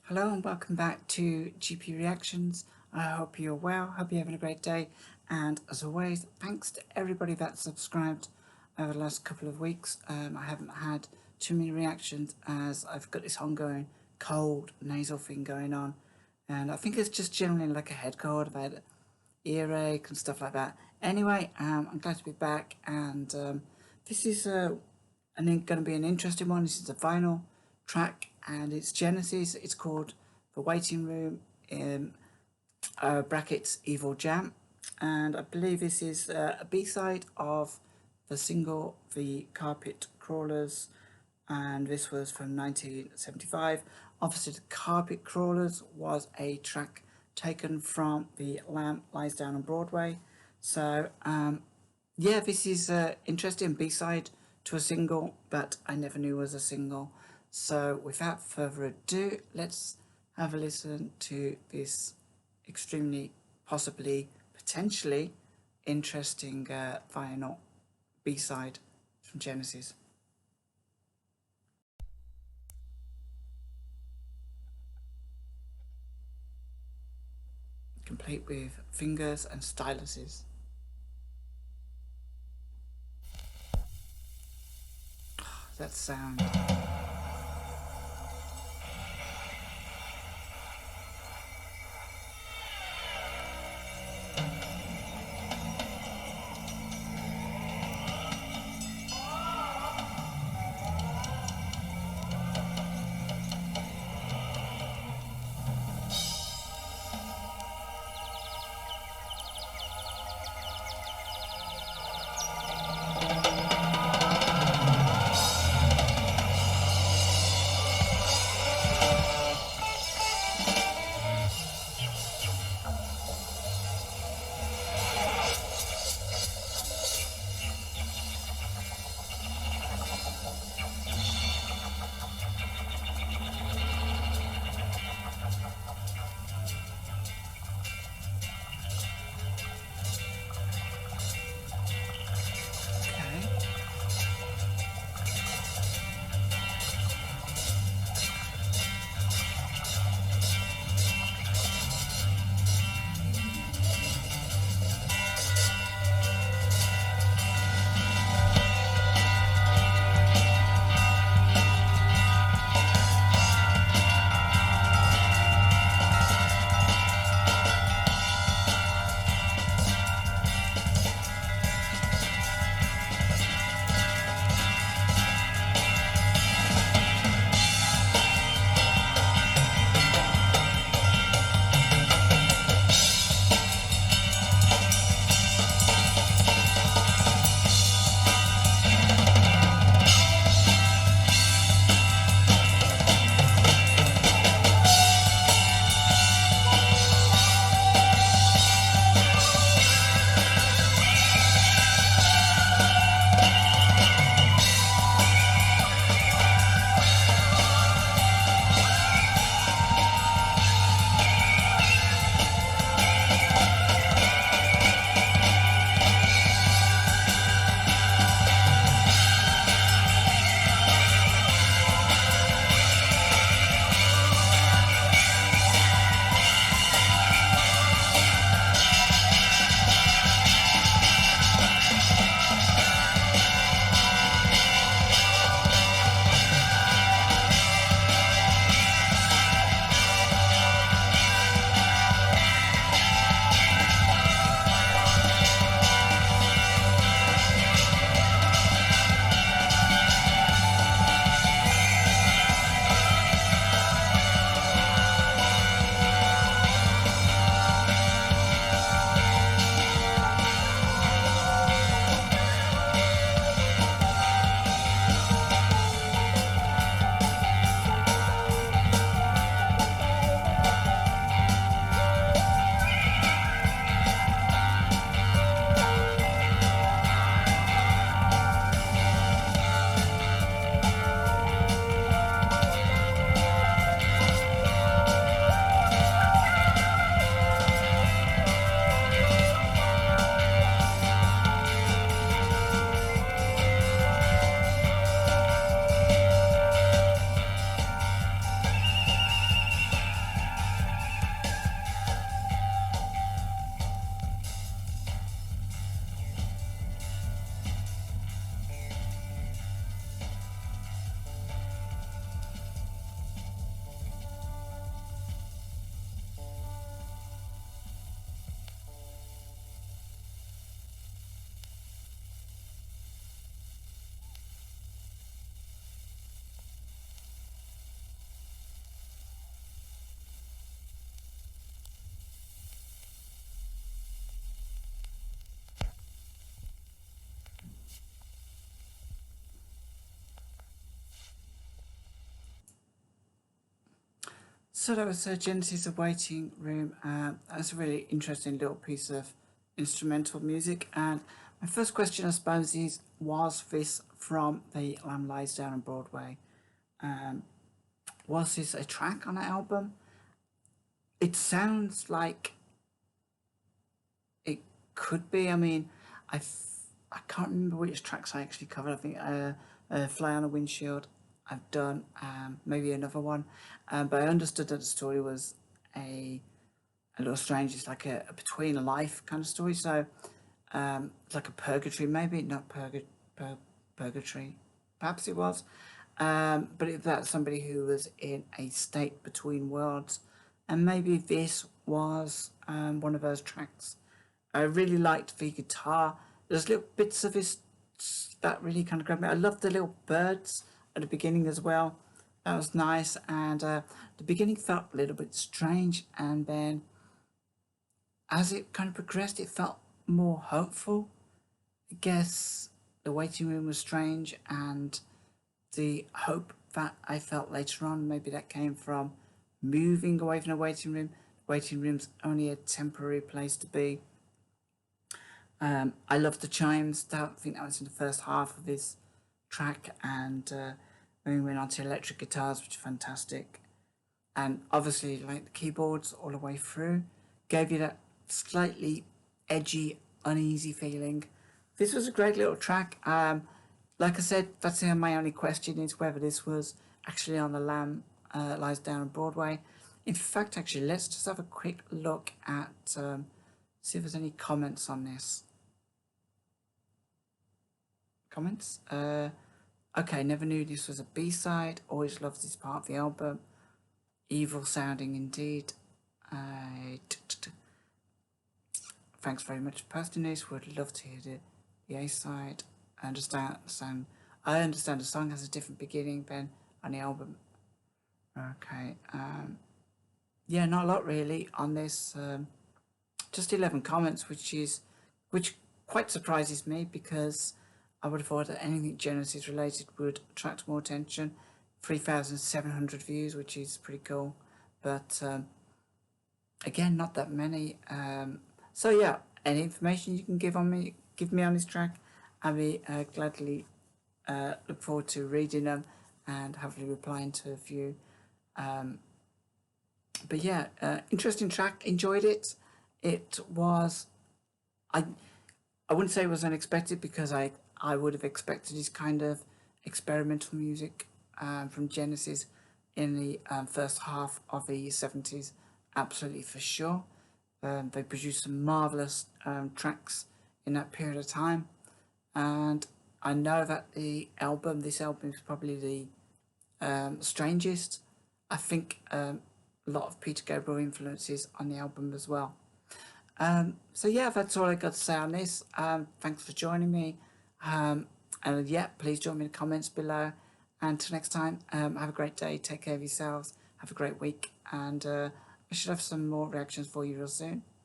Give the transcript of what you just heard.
Hello and welcome back to GP Reactions. I hope you're well, hope you're having a great day, and as always, thanks to everybody that's subscribed over the last couple of weeks. I haven't had too many reactions as I've got this ongoing cold nasal thing going on, and I think it's just generally like a head cold. I've had earache and stuff like that. Anyway, I'm glad to be back, and this is going to be an interesting one. This is a vinyl track and it's Genesis. It's called The Waiting Room in brackets Evil Jam, and I believe this is a B-side of the single The Carpet Crawlers, and this was from 1975. Obviously, The Carpet Crawlers was a track taken from The Lamb Lies Down on Broadway. So yeah, this is an interesting B-side to a single, but I never knew was a single. So without further ado, let's have a listen to this extremely, possibly, potentially interesting vinyl B-side from Genesis. Complete with fingers and styluses. That sound. So that was Genesis of Waiting Room. That's a really interesting little piece of instrumental music. And my first question, I suppose, is was this from The Lamb Lies Down on Broadway? Um, was this a track on an album? It sounds like it could be. I mean, I can't remember which tracks I actually covered. I think Fly on a Windshield I've done, maybe another one. But I understood that the story was a a little strange. It's like a between a life kind of story. So it's like a purgatory, maybe not purgatory. Perhaps it was. But if that's somebody who was in a state between worlds, and maybe this was one of those tracks. I really liked the guitar. There's little bits of this that really kind of grabbed me. I loved the little birds at the beginning as well. That was nice, and the beginning felt a little bit strange, and then as it kind of progressed, it felt more hopeful. I guess the waiting room was strange, and the hope that I felt later on, maybe that came from moving away from the waiting room. The waiting room's only a temporary place to be. I love the chimes. I think that was in the first half of this track, and then we went on to electric guitars, which are fantastic. And obviously, like the keyboards all the way through, gave you that slightly edgy, uneasy feeling. This was a great little track. Like I said, that's my only question is whether this was actually on the Lamb Lies Down on Broadway. In fact, actually, let's just have a quick look at see if there's any comments on this. Comments? Okay, never knew this was a B-side. Always loved this part of the album. Evil sounding indeed. Thanks very much, Pastinus. Would love to hear the A side. I understand the song has a different beginning than on the album. Okay. Yeah, not a lot really on this. Just 11 comments, which quite surprises me because I would have thought that anything Genesis related would attract more attention. 3,700 views, which is pretty cool, but again, not that many. So yeah, any information you can give me on this track, I'll be gladly look forward to reading them and hopefully replying to a few. But yeah, interesting track. Enjoyed it. It was, I wouldn't say it was unexpected because I would have expected this kind of experimental music from Genesis in the first half of the 70s, absolutely for sure. They produced some marvellous tracks in that period of time, and I know that this album is probably the strangest. I think a lot of Peter Gabriel influences on the album as well. So yeah, that's all I got to say on this. Thanks for joining me. And yeah, please join me in the comments below. And until next time, have a great day. Take care of yourselves. Have a great week. And I should have some more reactions for you real soon.